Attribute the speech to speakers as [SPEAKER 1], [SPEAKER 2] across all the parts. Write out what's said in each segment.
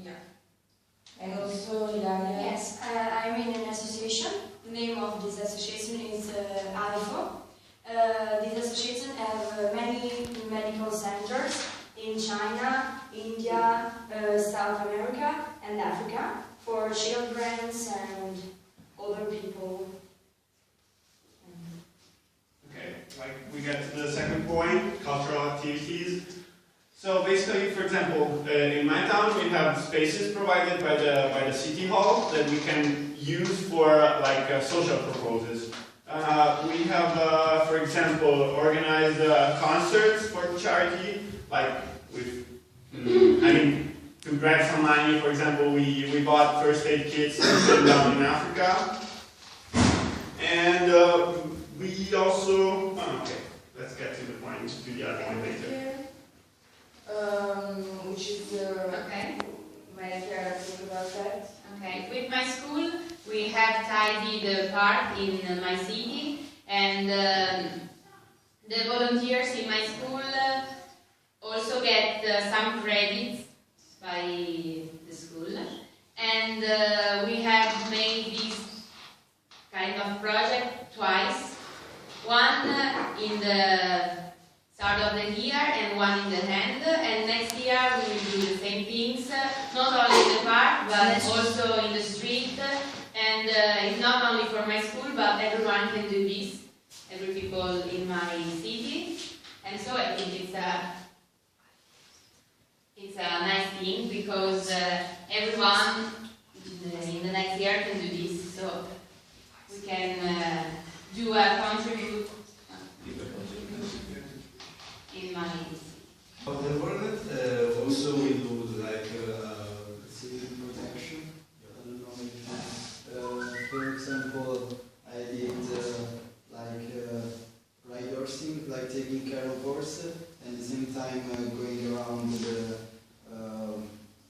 [SPEAKER 1] Yeah. And also, Ilaria?
[SPEAKER 2] Yes, I'm in an association. The name of this association is AIFO. This association has many medical centers in China, India, South America and Africa for children and older people.
[SPEAKER 3] Okay, like we get to the second point, cultural activities. So basically, for example, in my town we have spaces provided by the city hall that we can use for like social purposes. We have, for example, organized concerts for charity, like with, I mean, to grab some money. For example, we bought first aid kits down in Africa, and we also. Okay, let's get to the point. To the other one later.
[SPEAKER 1] Which is
[SPEAKER 2] Okay.
[SPEAKER 1] May I talk about that?
[SPEAKER 4] Okay. With my school, we have tidied the park in my city, and the volunteers in my school also get some credits by the school, and we have made this kind of project twice. One in the start of the year and one in the hand, and next year we will do the same things, not only in the park but also in the street, and it's not only for my school but everyone can do this, every people in my city, and so I think it's a nice thing because everyone in the next year can do this, so we can do a contribute in my
[SPEAKER 5] The world also will do like civil protection. I don't know if, for example, I did like ride horsing, like taking care of horse, and at the same time going around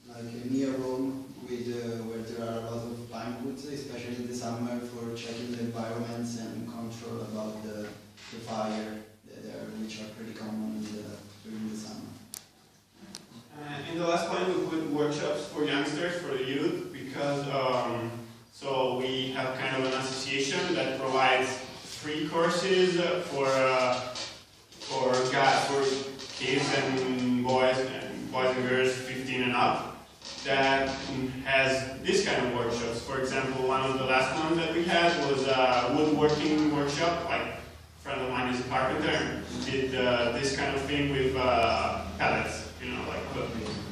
[SPEAKER 5] like near Rome with where there are a lot of pine woods, especially in the summer, for checking the environments and control about the fire there, which are pretty common during the summer.
[SPEAKER 3] In the last point, we put workshops for youngsters, for the youth, because so we have kind of an association that provides free courses for kids and boys and girls 15 and up that has this kind of workshops. For example, one of the last ones that we had was a woodworking workshop. Like a friend of mine is a carpenter, did this kind of thing with pellets, you know,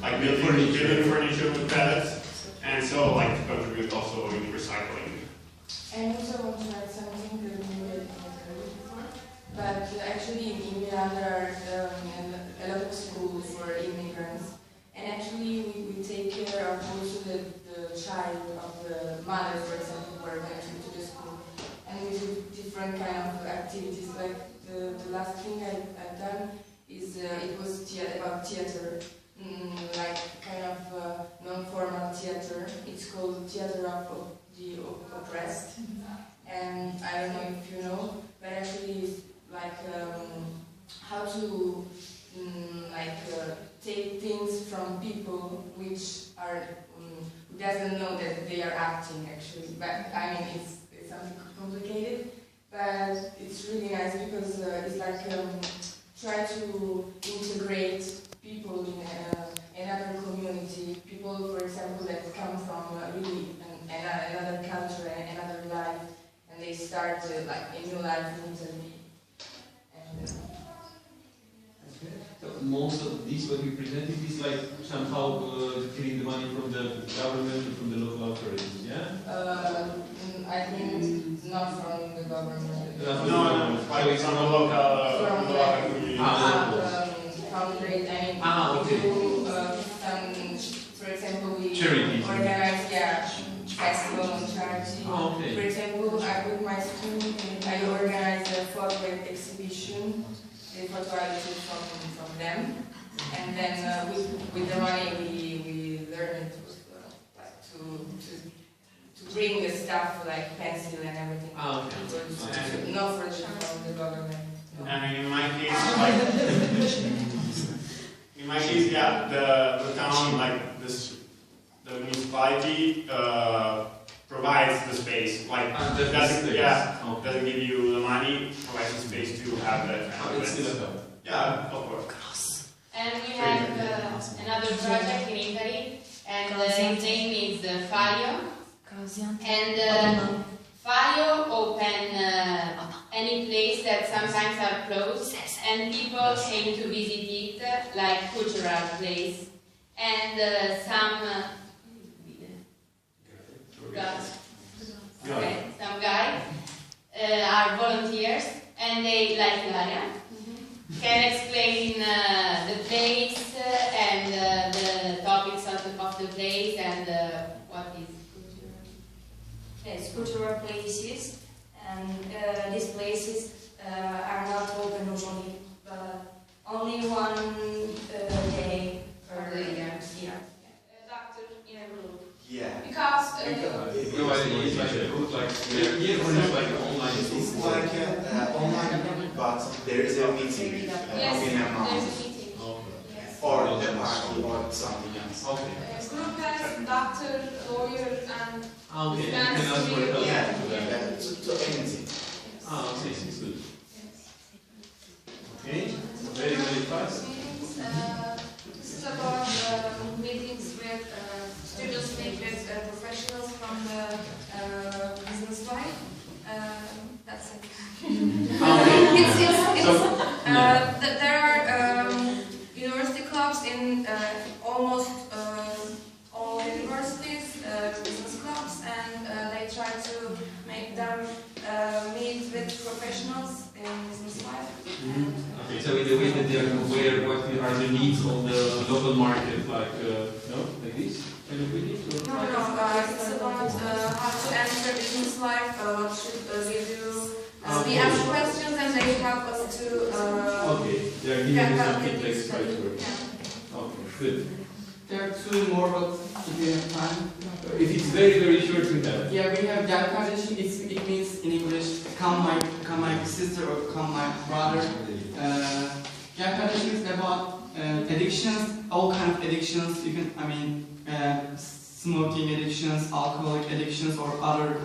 [SPEAKER 3] like building furniture with pellets, and so like to contribute also in recycling.
[SPEAKER 1] And also I want to add something that we had not heard before, but actually in Milan there are a lot of schools for immigrants, and actually we take care of also the child of the mother, for example, who are entering to the school, and we do different kind of activities. Like the last thing I've done is it was about theater, like kind of non-formal theater. It's called Theater of the Oppressed, and I don't know if you know, but actually it's like how to take things from people which are who doesn't know that they are acting actually. But I mean it's something complicated, but it's really nice because it's like try to integrate people in another community, people, for example, that come from really another culture, another life, and they start like a new life in Italy. And,
[SPEAKER 6] so most of this, what we presented, is like somehow getting the money from the government or from the local authorities, yeah?
[SPEAKER 1] I think not from the government.
[SPEAKER 3] No, like from the local community.
[SPEAKER 1] Foundry,
[SPEAKER 6] okay.
[SPEAKER 1] do some, for example, we
[SPEAKER 6] Charities.
[SPEAKER 1] organize festival on charity.
[SPEAKER 6] Okay.
[SPEAKER 1] For example, with my school, I organize a photo exhibition, the photo I took from them, and then with the money we learn to bring the stuff like pencil and everything.
[SPEAKER 6] Okay.
[SPEAKER 1] Not from the government. No.
[SPEAKER 3] And in my case, like the town, like this, municipality provides the space. Like doesn't give you the money, provides the space to have that kind of events. Yeah, of course.
[SPEAKER 4] And we have another project in Italy, and his name is FAIO. And FAIO open any place that sometimes are closed, and people came to visit it, like cultural place. And some guys are volunteers, and they like Valea. Can explain the place and the topics of the place and what is cultural.
[SPEAKER 2] Yes, cultural places, and these places are not open usually, but only one day per year.
[SPEAKER 7] Doctor in a room.
[SPEAKER 5] Yeah.
[SPEAKER 7] Because
[SPEAKER 6] No, I think it's like a group, like like an online.
[SPEAKER 5] It's like online, but there is a meeting
[SPEAKER 7] yes,
[SPEAKER 5] in a month,
[SPEAKER 7] there's a meeting.
[SPEAKER 6] Okay.
[SPEAKER 5] or the party, or something else.
[SPEAKER 6] Okay.
[SPEAKER 7] Group has doctor, lawyer, and
[SPEAKER 6] Okay, you can ask for help.
[SPEAKER 5] Yeah,
[SPEAKER 6] to them.
[SPEAKER 5] to anything.
[SPEAKER 6] Okay, it's good. Okay, very, very fast.
[SPEAKER 1] This is about meetings with students meet with professionals from the business life. That's it. There are university clubs in almost all universities, business clubs, and they try to make them meet with professionals in business life.
[SPEAKER 6] Okay, so in the way that they are aware what are the needs of the local market, like, no, like this? Kind of meetings?
[SPEAKER 1] It's about how to enter business life, what should we do. We ask questions and they help us to...
[SPEAKER 6] Okay, they are giving you some feedback right away. Okay, good.
[SPEAKER 8] There are two more, but if you have time.
[SPEAKER 6] If it's very, very short, we have.
[SPEAKER 8] Yeah, we have gel kardeşim. It means in English, come my sister or come my brother. Gel kardeşim is about addictions, all kind of addictions. You can, smoking addictions, alcoholic addictions, or other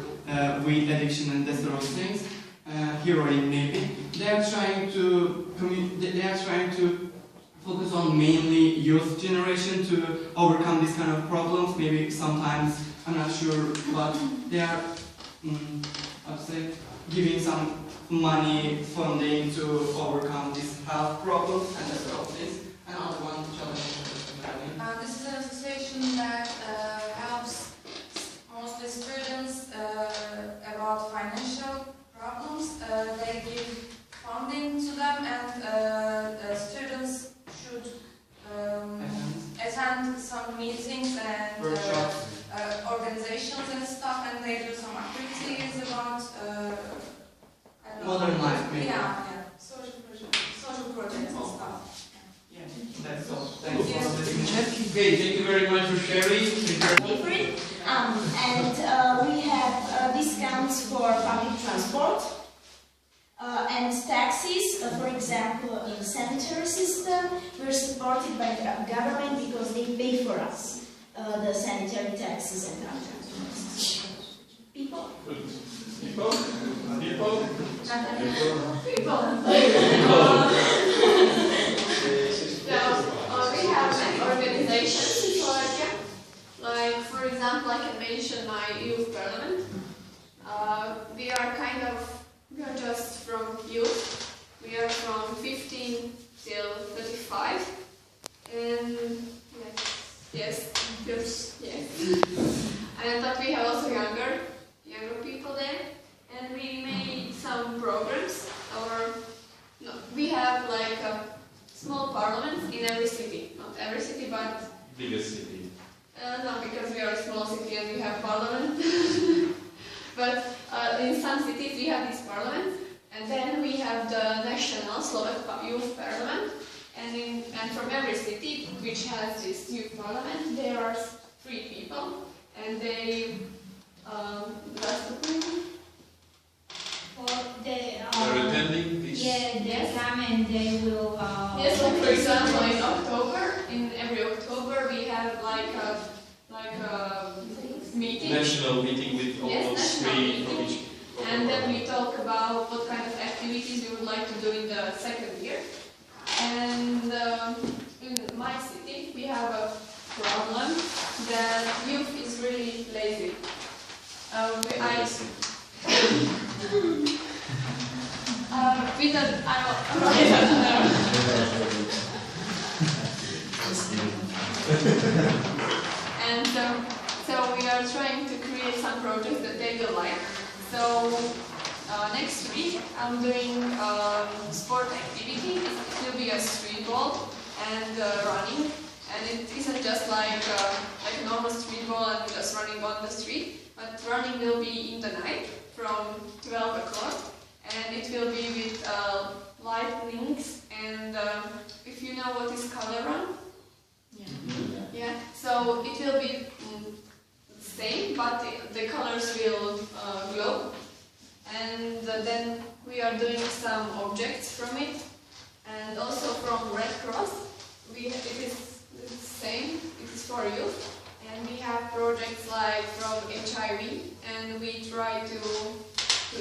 [SPEAKER 8] weed addiction and that sort of things. Heroin maybe. They are trying to focus on mainly youth generation to overcome these kind of problems. Maybe sometimes, I'm not sure, but they are, giving some money funding to overcome these health problems and that sort of things. Another one challenge.
[SPEAKER 1] This is an association that helps mostly students about financial problems. They give funding to them, and students should attend some meetings and organizations and stuff, and they do some activities about
[SPEAKER 8] Modern life, maybe.
[SPEAKER 1] Yeah, social projects and stuff.
[SPEAKER 8] Yeah, that's all. Thank you.
[SPEAKER 6] Okay, thank you very much for sharing.
[SPEAKER 9] Different, and we have discounts for public transport and taxis. For example, in the sanitary system, we're supported by the government because they pay for us the sanitary taxes and public transport system. People.
[SPEAKER 7] we have many organizations in Slovakia. Like, for example, I can mention my youth parliament. We are just from youth. We are from 15 till 35. And yes. And we have also younger people there. And we made some programs. We have like small parliaments in every city. Not every city, but
[SPEAKER 6] Biggest city.
[SPEAKER 7] no, because we are a small city and we have parliament. But in some cities we have these parliaments, and then we have the national Slovak youth parliament. And from every city which has this youth parliament, there are 3 people, and they that's the point.
[SPEAKER 9] They
[SPEAKER 6] They're attending this?
[SPEAKER 9] Yeah, they come and they will.
[SPEAKER 7] Yes, like for example, in every October we have like a meeting.
[SPEAKER 6] National meeting with all
[SPEAKER 7] Yes,
[SPEAKER 6] those
[SPEAKER 7] national
[SPEAKER 6] three
[SPEAKER 7] meeting.
[SPEAKER 6] from each.
[SPEAKER 7] And then we talk about what kind of activities we would like to do in the second year. And in my city, we have a problem that youth is really lazy. And so we are trying to create some projects that they will like. So next week I'm doing sport activity. It will be a street ball and running. And it isn't just like a normal street ball and just running on the street, but running will be in the night from 12 o'clock, and it will be with lightnings. And if you know what is color run, yeah. So it will be the same, but the colors will glow. And then we are doing some objects from it, and also from Red Cross. It is the same, it is for youth, and we have projects like from HIV, and we try to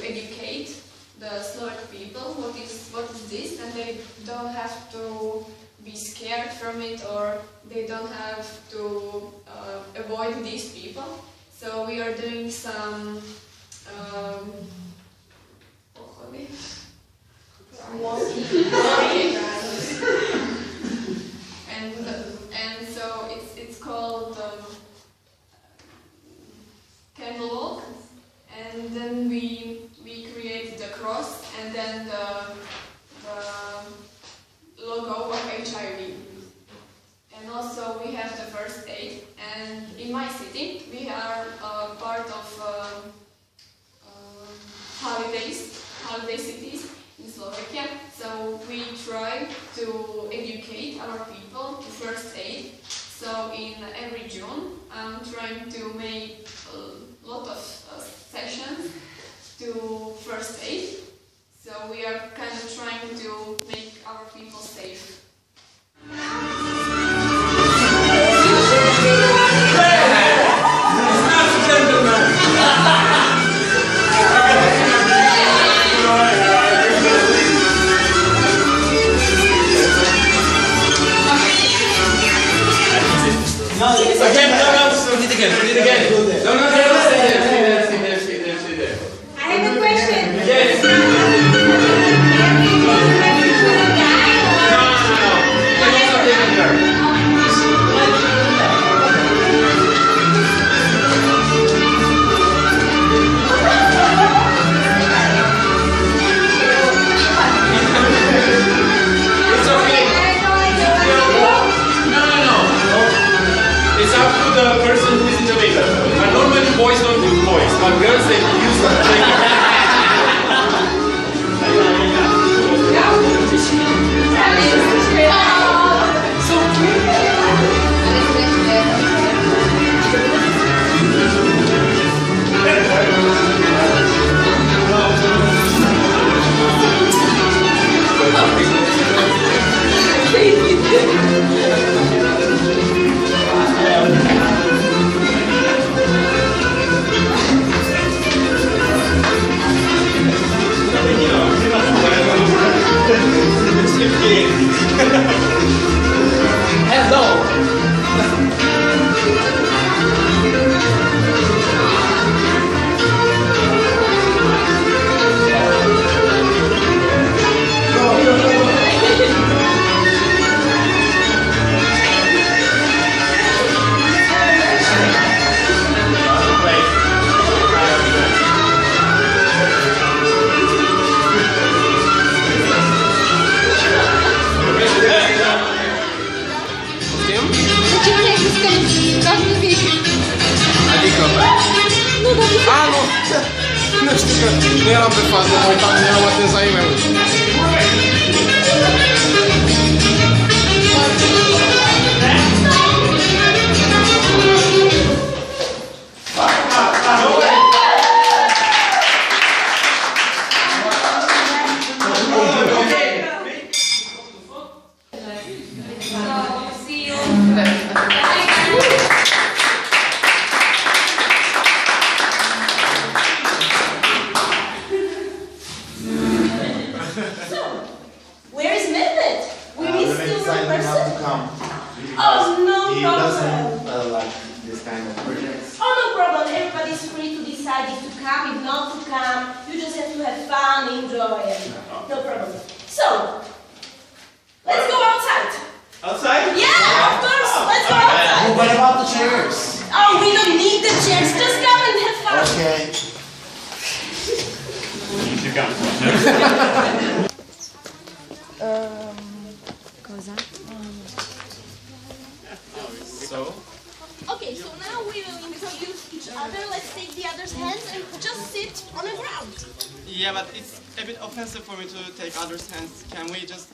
[SPEAKER 7] educate the Slovak people what is this, and they don't have to be scared from it, or they don't have to avoid these people. So we are doing some and so it's called candle walk, and then we create the cross and then the logo of HIV. And also we have the first aid, and in my city we are part of holiday cities in Slovakia, so we try to educate our people to first aid. So in every June I'm trying to make a lot of sessions to first aid. So we are kind of trying to make our people safe.
[SPEAKER 6] Put it again. No, stay there.
[SPEAKER 9] I have a question.
[SPEAKER 6] Yes. No. It's okay. No. It's up to the person who is in the makeup. And normally boys don't do toys, but girls they use them.
[SPEAKER 10] Nu eram pe fază, mă uitam, nu eram atent la e-mail.
[SPEAKER 9] where is Mehmet? We missed the one person.
[SPEAKER 11] Not to come.
[SPEAKER 9] Oh, no
[SPEAKER 11] He
[SPEAKER 9] problem.
[SPEAKER 11] doesn't like this kind of projects.
[SPEAKER 9] Oh, no problem. Everybody's free to decide if to come, if not to come. You just have to have fun, enjoy, and no problem. So, let's go outside.
[SPEAKER 3] Outside?
[SPEAKER 9] Yeah, of course. Let's go outside.
[SPEAKER 11] What about the chairs?
[SPEAKER 9] Oh, we don't need the chairs. Just come and have fun.
[SPEAKER 11] Okay.
[SPEAKER 3] You come.
[SPEAKER 9] Cosa?
[SPEAKER 11] So?
[SPEAKER 9] Okay, so now we will introduce each other. Let's take the other's hands and just sit on the ground.
[SPEAKER 8] Yeah, but it's a bit offensive for me to take others' hands. Can we just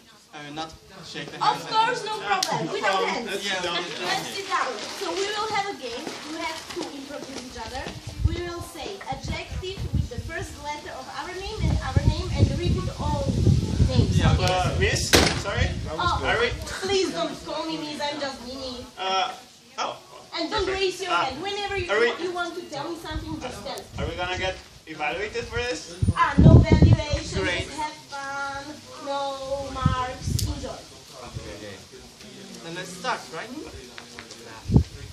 [SPEAKER 8] not shake the
[SPEAKER 9] Of
[SPEAKER 8] hands?
[SPEAKER 9] course, no problem. Without hands.
[SPEAKER 8] Yeah,
[SPEAKER 9] Let's sit down. So we will have a game. You have to introduce each other. We will say adjective with the first letter of our name and repeat all names.
[SPEAKER 8] Yeah,
[SPEAKER 3] Miss? Sorry?
[SPEAKER 9] Oh,
[SPEAKER 3] Are we?
[SPEAKER 9] please don't call me Miss. I'm just Nini.
[SPEAKER 3] Oh.
[SPEAKER 9] And don't raise your hand. Whenever you want to tell me something, just tell.
[SPEAKER 3] Are we gonna get evaluated for this?
[SPEAKER 9] No valuation.
[SPEAKER 3] Great.
[SPEAKER 9] Just have fun. No marks. Enjoy.
[SPEAKER 8] Okay. Then let's start, right?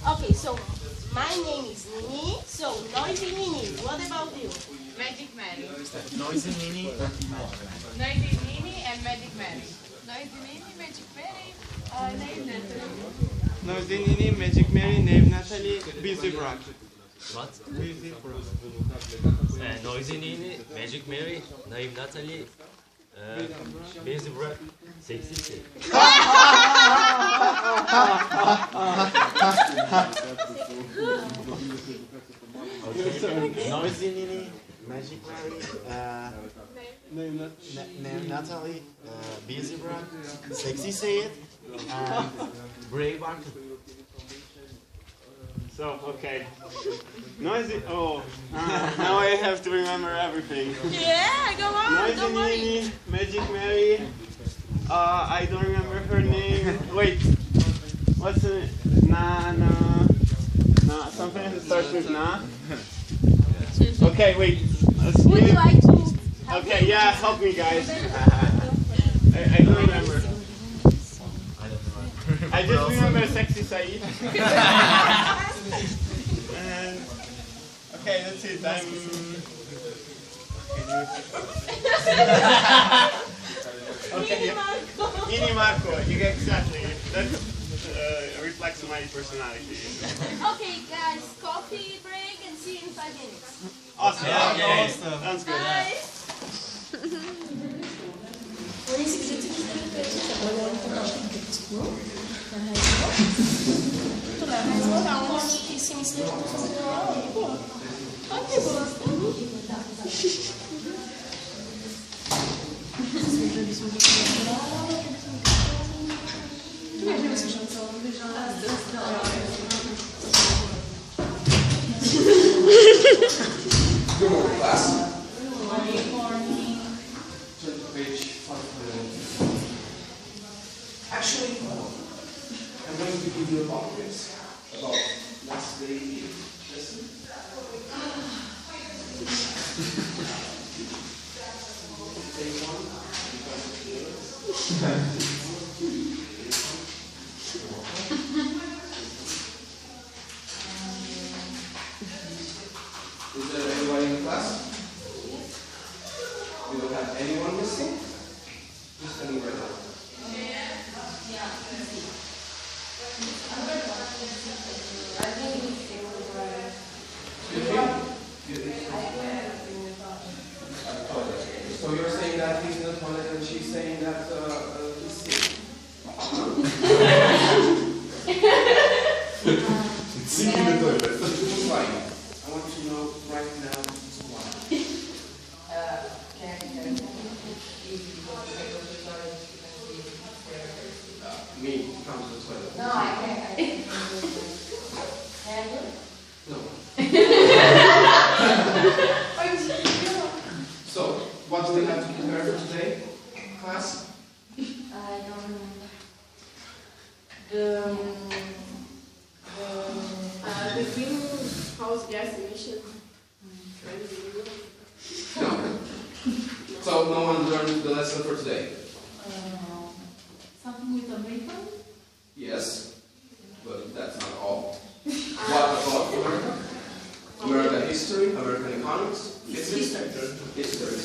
[SPEAKER 9] Okay, so my name is Nini. So noisy Nini. What about you?
[SPEAKER 4] Magic Mary.
[SPEAKER 11] Noisy Nini.
[SPEAKER 4] Noisy Nini and Magic Mary. Noisy Nini, Magic Mary, name Natalie.
[SPEAKER 8] Noisy Nini, Magic Mary, name Natalie, Busy Brock.
[SPEAKER 12] What?
[SPEAKER 8] Busy Brock.
[SPEAKER 12] Noisy Nini, Magic Mary, name Natalie, Busy Brock, Sexy Say.
[SPEAKER 11] Okay. Noisy Nini, Magic Mary, name Natalie, Busy Brock, Sexy Say It, and Brave Barton.
[SPEAKER 3] So, okay. Noisy. Oh, now I have to remember everything.
[SPEAKER 9] Yeah, go on.
[SPEAKER 3] Noisy
[SPEAKER 9] Don't worry.
[SPEAKER 3] Nini, Magic Mary. I don't remember her name. Wait, what's her name? Na. Something that starts with Na. Okay, wait.
[SPEAKER 9] Would you like to?
[SPEAKER 3] Okay, yeah, help me, guys. I don't remember. I just remember Sexy Saeed. And okay, that's it. Okay, Nini Marco. You get exactly. That reflects my personality.
[SPEAKER 9] Okay, guys, coffee break and see you in 5 minutes.
[SPEAKER 3] Awesome.
[SPEAKER 8] Yeah, okay.
[SPEAKER 3] Sounds good.
[SPEAKER 9] Bye.
[SPEAKER 10] Good morning, class.
[SPEAKER 9] Good morning.
[SPEAKER 10] Turn to page 5. Actually, I'm going to give you a mock quiz about last day lesson. Take one, Is there anybody in the class? We don't have anyone missing? Who's standing right now? So you're saying that he's in the toilet and she's saying that he's sick?
[SPEAKER 11] It's sick in the toilet.
[SPEAKER 10] Who's lying? I want to know right now why. Me come to the toilet.
[SPEAKER 1] No, I can't.
[SPEAKER 10] No. So, what do we have to prepare for today, class?
[SPEAKER 1] I don't remember.
[SPEAKER 7] The greenhouse gas emission.
[SPEAKER 10] No. So no one learned the lesson for today?
[SPEAKER 13] Something with America?
[SPEAKER 10] Yes, but that's not all. What about America? American history, American economics?
[SPEAKER 13] History.
[SPEAKER 10] History.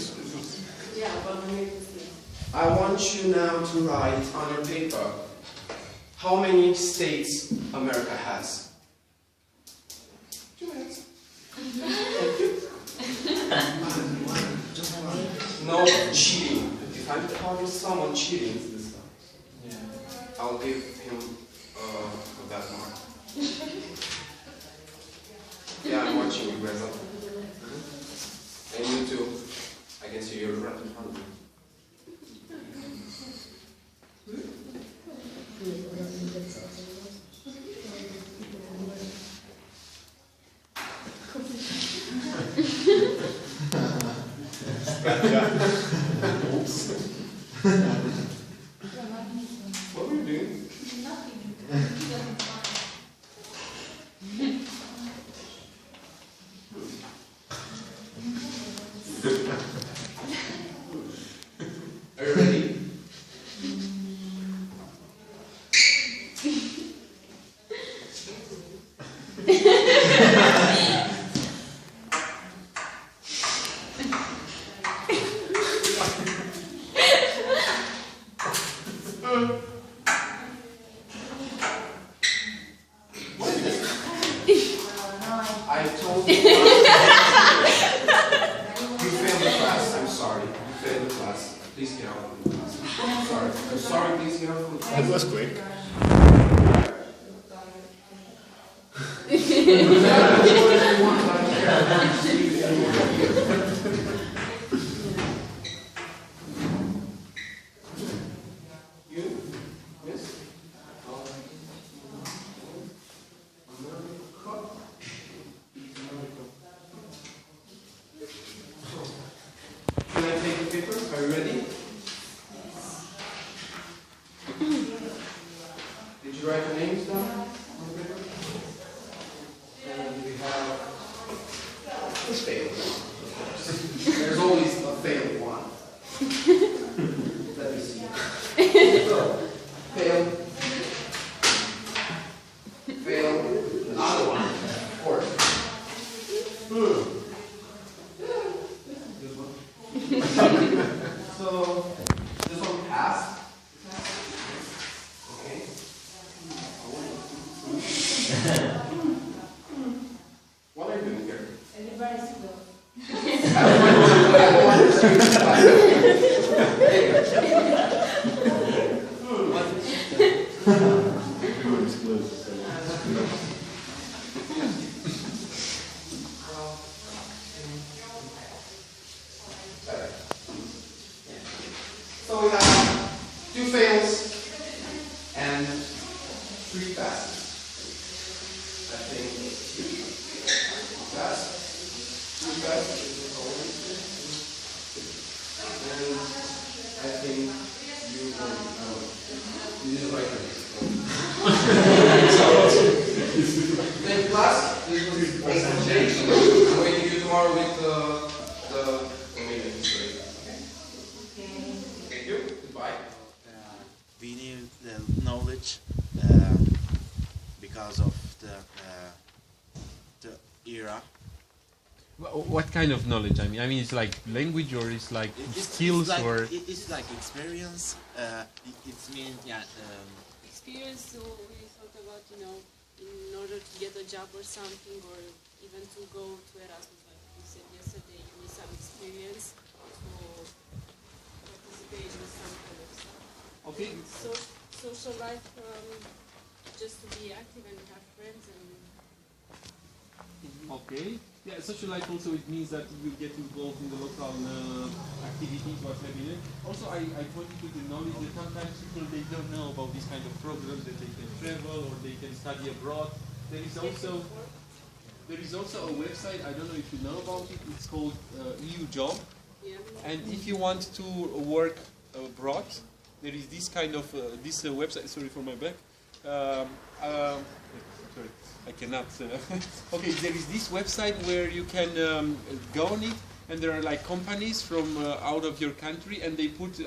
[SPEAKER 13] Yeah, about American history.
[SPEAKER 10] I want you now to write on your paper how many states America has. 2 minutes. Thank you. No cheating. If I'm calling someone cheating, I'll give him a bad mark. Yeah, I'm watching you guys. And you too. I can see you're right in front of me. Oops. What were you doing? Are you ready? I told you. You failed the class. I'm sorry. You failed the class. Please get out of the class. I'm sorry. I'm sorry. Please get out of the class.
[SPEAKER 3] That was quick. You? Yes? Can I take the paper? Are you ready? Did you write your names down on the paper? And we have this failed one. There's always a failed one. Let me see. So, fail. Fail. Another one. Of course. So, this one passed. Okay. What are you doing here?
[SPEAKER 13] Everybody's good.
[SPEAKER 10] So we have 2 fails and 3 passes. I think 2 passes, 3 passes, and I think you this is right Thank you, class. This was presentation. I'm waiting you tomorrow with the Romanian history. Thank you. Goodbye.
[SPEAKER 11] We need the knowledge because of the era.
[SPEAKER 6] What kind of knowledge? I mean, it's like language, or it's like skills,
[SPEAKER 11] like,
[SPEAKER 6] or
[SPEAKER 11] it's like experience. It means
[SPEAKER 14] Experience. So we thought about, in order to get a job or something, or even to go to Erasmus, like you said yesterday, you need some experience to participate in some kind of stuff.
[SPEAKER 6] Okay.
[SPEAKER 14] So social life, just to be active and have friends and.
[SPEAKER 6] Okay. Yeah, social life also, it means that you get involved in the local activities, what's happening. Also, I pointed to the knowledge that sometimes people, they don't know about this kind of programs, that they can travel or they can study abroad. There is also a website, I don't know if you know about it, it's called EU Job.
[SPEAKER 14] Yeah.
[SPEAKER 6] And if you want to work abroad, there is this kind of, this website, sorry for my back. Sorry, I cannot. Okay, there is this website where you can go on it, and there are like companies from out of your country, and they put,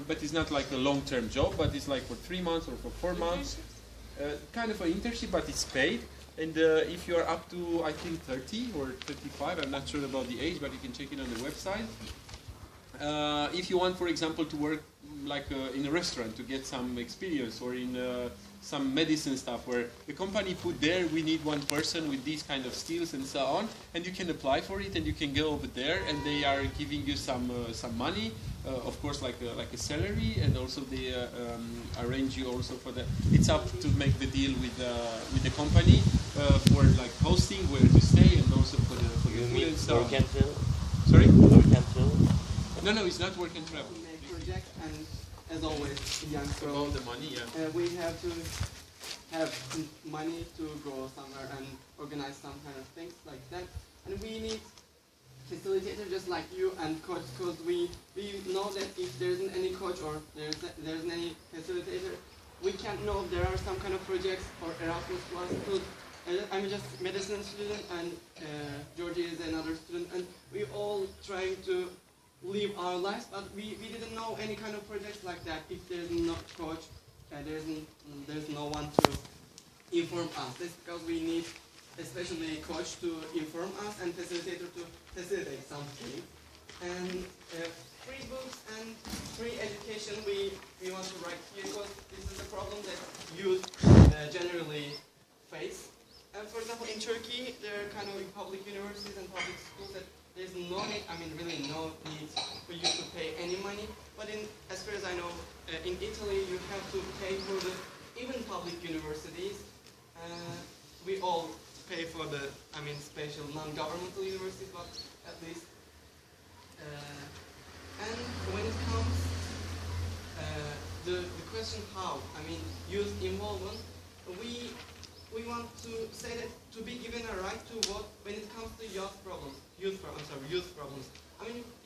[SPEAKER 6] but it's not like a long-term job, but it's like for 3 months or for 4 months, kind of an internship, but it's paid. And if you are up to, I think, 30 or 35, I'm not sure about the age, but you can check it on the website. If you want, for example, to work like in a restaurant to get some experience, or in some medicine stuff where the company put there, we need one person with these kind of skills and so on, and you can apply for it and you can go over there and they are giving you some money, of course, like a salary, and also they arrange you also for the, it's up to make the deal with the company for like hosting, where to stay, and also for the food and so on.
[SPEAKER 12] Work and travel?
[SPEAKER 6] Sorry?
[SPEAKER 12] Work and travel?
[SPEAKER 6] No, it's not work and travel.
[SPEAKER 8] We make projects, and as always, young
[SPEAKER 6] about the money, yeah.
[SPEAKER 8] We have to have money to go somewhere and organize some kind of things like that. And we need facilitator just like you and coach, because we know that if there isn't any coach or there isn't any facilitator, we can't know if there are some kind of projects or Erasmus Plus. I'm just a medicine student, and Georgie is another student, and we all trying to live our lives, but we didn't know any kind of projects like that. If there's no coach, there's no one to inform us. That's because we need especially a coach to inform us and facilitator to facilitate something. And free books and free education we want to write here, because this is a problem that youth generally face. And for example, in Turkey, there are kind of public universities and public schools that there's no need, really no need for you to pay any money. But as far as I know, in Italy, you have to pay for the even public universities. We all pay for the, special non-governmental universities, but at least. And when it comes the question how, youth involvement, we want to say that to be given a right to vote when it comes to youth problems.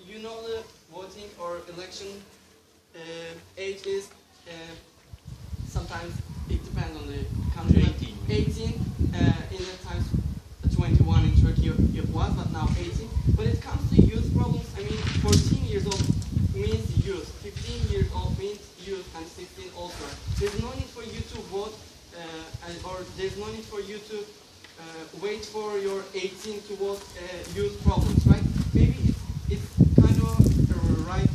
[SPEAKER 8] You know the voting or election age is sometimes it depends on the country. 18 in the times 21 in Turkey it was, but now 18. When it comes to youth problems, 14 years old means youth, 15 years old means youth, and 16 also. There's no need for you to vote. Or there's no need for you to wait for your 18 to vote youth problems, right? Maybe it's kind of a right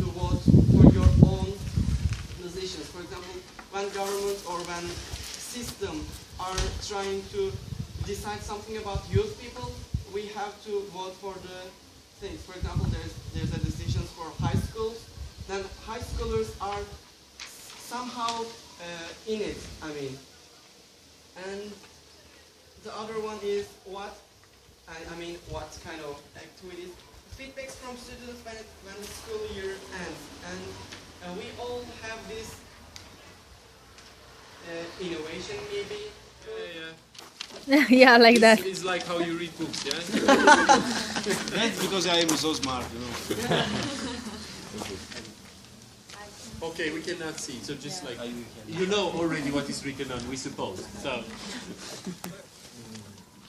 [SPEAKER 8] to vote for your own decisions. For example, when government or when system are trying to decide something about youth people, we have to vote for the things. For example, there's a decision for high schools. Then high schoolers are somehow in it, and the other one is what kind of activities, feedbacks from students when the school year ends, and we all have this innovation maybe.
[SPEAKER 15] Yeah, like that.
[SPEAKER 6] It's like how you read books, yeah?
[SPEAKER 16] That's because I am so smart,
[SPEAKER 6] Okay, we cannot see, so just like, you know already what is written on, we suppose, so.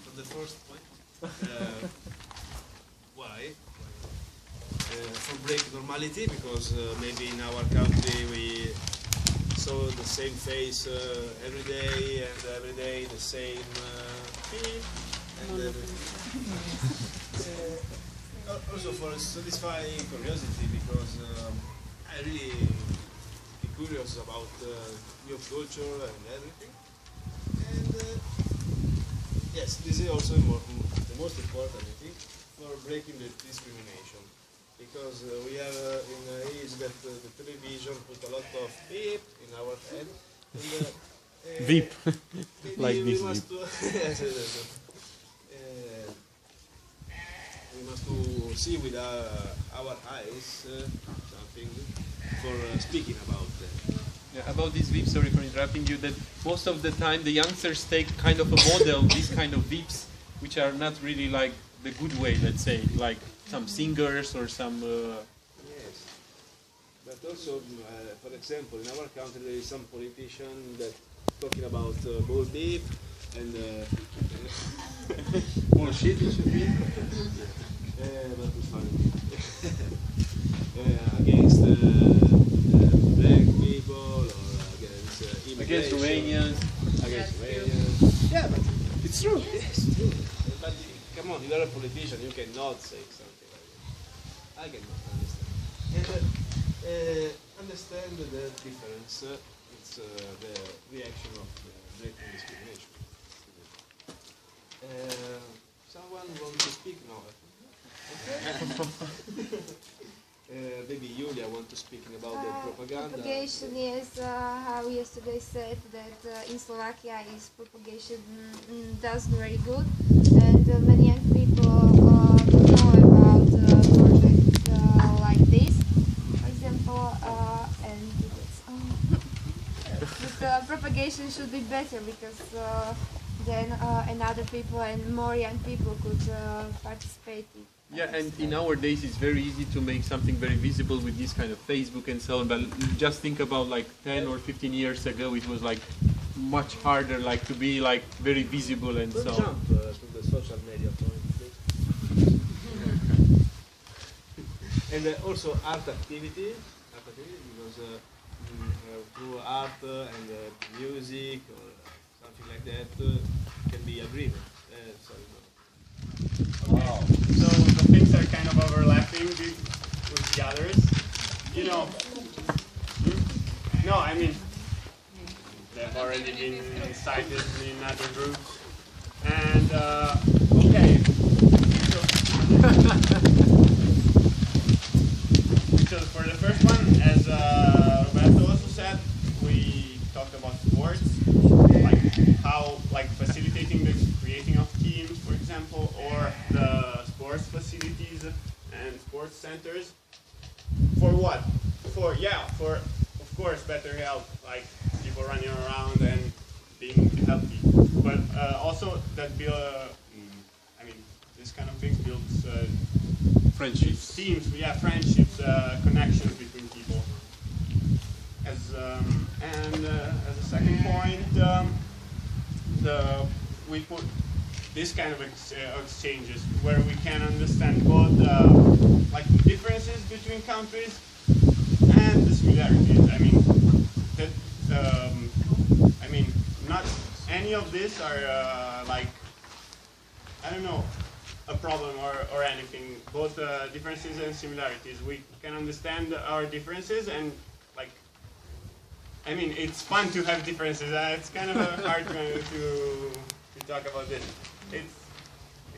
[SPEAKER 16] For the first point, why? For break normality, because maybe in our country we saw the same face every day the same and also for satisfying curiosity, because I really curious about your culture and everything. And yes, this is also the most important, I think, for breaking the discrimination. Because we have in the age that the television put a lot of beep in our head. And,
[SPEAKER 6] Beep.
[SPEAKER 16] Like
[SPEAKER 6] this
[SPEAKER 16] we must to see with our eyes something for speaking about that.
[SPEAKER 6] Yeah, about this VIP, sorry for interrupting you, that most of the time the youngsters take kind of a model, these kind of VIPs, which are not really like the good way, let's say, like some singers or some...
[SPEAKER 16] Yes, but also, for example, in our country there is some politician that talking about bullshit and bullshit it should be. but it's funny. Against black people or against
[SPEAKER 6] Against Romanians.
[SPEAKER 16] Against Romanians. Yeah, but it's true. It's true. But come on, you're a politician. You cannot say something like that. I cannot understand. And understand the difference. It's the reaction of blatant discrimination. Someone wants to speak now? Okay. Maybe Julia wants to speak about the propaganda.
[SPEAKER 15] Propagation is how yesterday said that in Slovakia is propagation does very good, and many young people don't know about projects like this, for example, and but propagation should be better because then another people and more young people could participate in.
[SPEAKER 6] Yeah, and in our days it's very easy to make something very visible with this kind of Facebook and so on, but just think about like 10 or 15 years ago it was like much harder like to be like very visible and so on.
[SPEAKER 16] Jump to the social media point, please. And also art activity because through art and music or something like that can be agreement.
[SPEAKER 3] Wow. So the things are kind of overlapping with the others. You know, no, I mean, they've already been cited in other groups. And, okay. So for the first one, as Roberto also said, we talked about sports, like how, like facilitating the creating of teams, for example, or the sports facilities and sports centers. For what? For of course better health, like people running around and being healthy. But also that I mean, this kind of things builds
[SPEAKER 6] friendships,
[SPEAKER 3] teams, friendships, connections between people. As a second point, we put this kind of exchanges where we can understand both like the differences between countries and the similarities. I mean, not any of these are like, I don't know, a problem or anything. Both differences and similarities. We can understand our differences and like, I mean, it's fun to have differences. It's kind of hard to talk about this.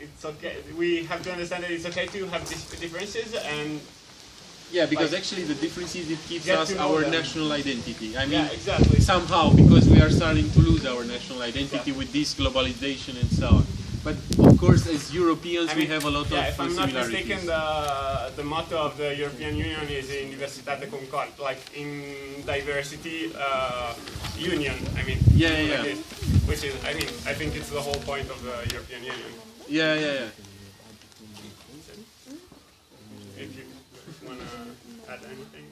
[SPEAKER 3] It's okay. We have to understand that it's okay to have differences and.
[SPEAKER 6] Yeah, because
[SPEAKER 3] like,
[SPEAKER 6] actually the differences, it gives us our national identity. I mean,
[SPEAKER 3] exactly.
[SPEAKER 6] Somehow, because we are starting to lose our national identity with this globalization and so on. But of course, as Europeans, we have a lot of
[SPEAKER 3] if I'm not
[SPEAKER 6] similarities.
[SPEAKER 3] mistaken, the motto of the European Union is Universitate Concord, like in diversity, union. I mean,
[SPEAKER 6] yeah.
[SPEAKER 3] Which is, I mean, I think it's the whole point of the European Union.
[SPEAKER 6] Yeah.
[SPEAKER 3] If you want to add anything.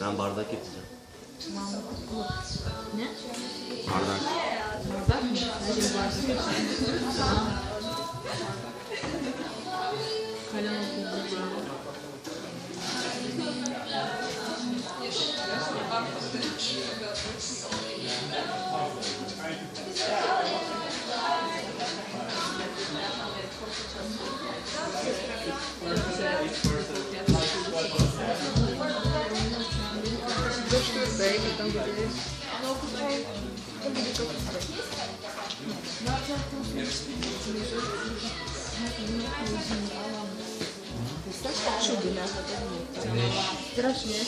[SPEAKER 11] Ben bardak getireceğim.
[SPEAKER 13] Ne?
[SPEAKER 11] Bardak.
[SPEAKER 13] Bardak mı? Nerede bardak? Kalem okuyacağım. Strasznie.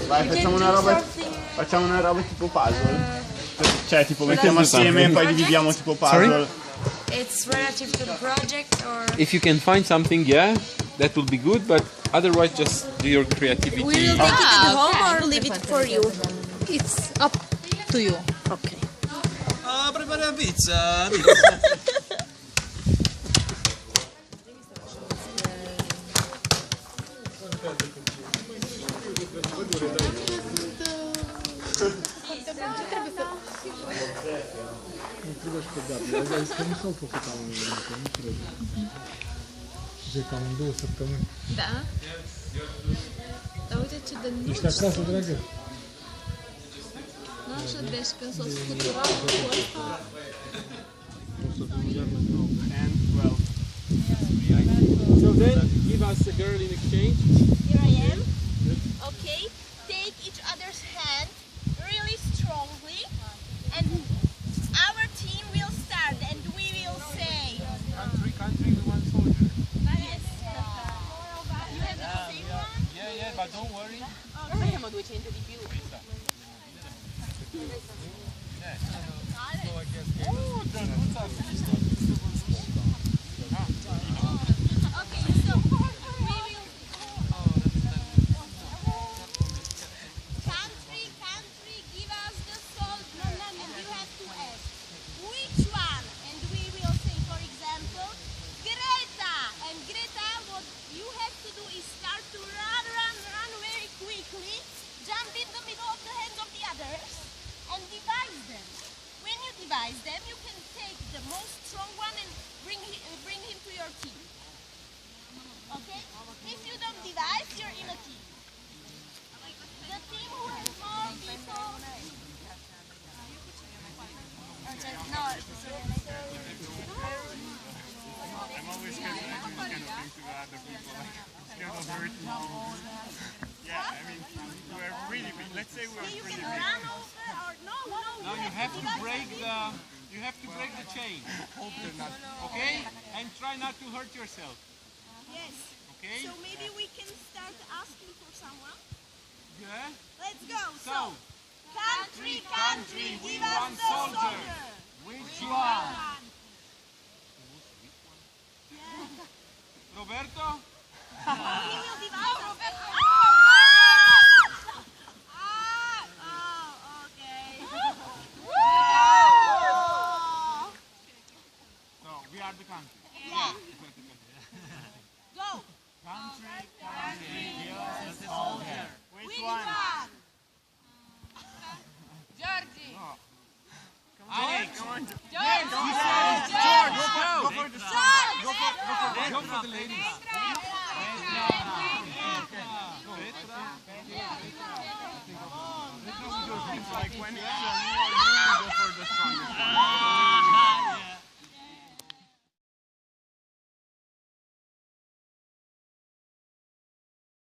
[SPEAKER 3] Vai, facciamo una roba tipo puzzle. Cioè, tipo mettiamo assieme e poi dividiamo tipo puzzle.
[SPEAKER 6] Sorry?
[SPEAKER 17] It's relative to the project or...
[SPEAKER 6] If you can find something, yeah, that will be good, but otherwise just do your creativity.
[SPEAKER 17] We will take it to the home or leave it for you?
[SPEAKER 13] It's up to you.
[SPEAKER 17] Okay.
[SPEAKER 16] Prepari la pizza.
[SPEAKER 18] Nu trebuie școdat, dar nu s-au făcut anul, nu trebuie. De cam 2 săptămâni.
[SPEAKER 13] Da? Dar uite ce de nuci.
[SPEAKER 18] Ești acasă, dragă?
[SPEAKER 13] Nu așa, deci când s-o scuturat cu ăsta...
[SPEAKER 18] O să vin iarnă nouă.
[SPEAKER 6] So then, give us a girl in exchange.
[SPEAKER 9] Here I am. Okay. Take each other's hand really strongly, and our team will start, and we will say.
[SPEAKER 6] Country, one soldier.
[SPEAKER 9] Yes. You have the same one?
[SPEAKER 6] Yeah, but don't worry.
[SPEAKER 17] Facciamo 200 di più.
[SPEAKER 9] Country, give us the salt, and you have to ask which one, and we will say, for example, Greta. And Greta, what you have to do is start to run very quickly, jump in the middle of the hands of the others, and divide them. When you divide them, you can take the most strong one and bring him to your team. Okay? If you don't divide, you're in a team. The team who has more people. No,
[SPEAKER 19] I'm always scared to do this kind of things to other people. Like, scared of hurting you. Yeah, I mean, we're really big. Let's say we're
[SPEAKER 9] you
[SPEAKER 19] really
[SPEAKER 9] can
[SPEAKER 19] big.
[SPEAKER 9] run over or no.
[SPEAKER 6] Now you have to break the chain. Okay? And try not to hurt yourself.
[SPEAKER 9] Yes.
[SPEAKER 6] Okay?
[SPEAKER 9] So maybe we can start asking for someone.
[SPEAKER 6] Yeah?
[SPEAKER 9] Let's go.
[SPEAKER 6] So,
[SPEAKER 9] country, give us
[SPEAKER 6] one
[SPEAKER 9] the
[SPEAKER 6] soldier. Which one? Roberto?
[SPEAKER 9] He will divide Roberto. Okay.
[SPEAKER 6] So, we are the country.
[SPEAKER 9] Yeah. Go.
[SPEAKER 19] Country, give us the soldier. Which one?
[SPEAKER 13] Georgie!
[SPEAKER 6] Alex!
[SPEAKER 19] Come on.
[SPEAKER 6] George! Go for the Go for the ladies.
[SPEAKER 19] Like when it's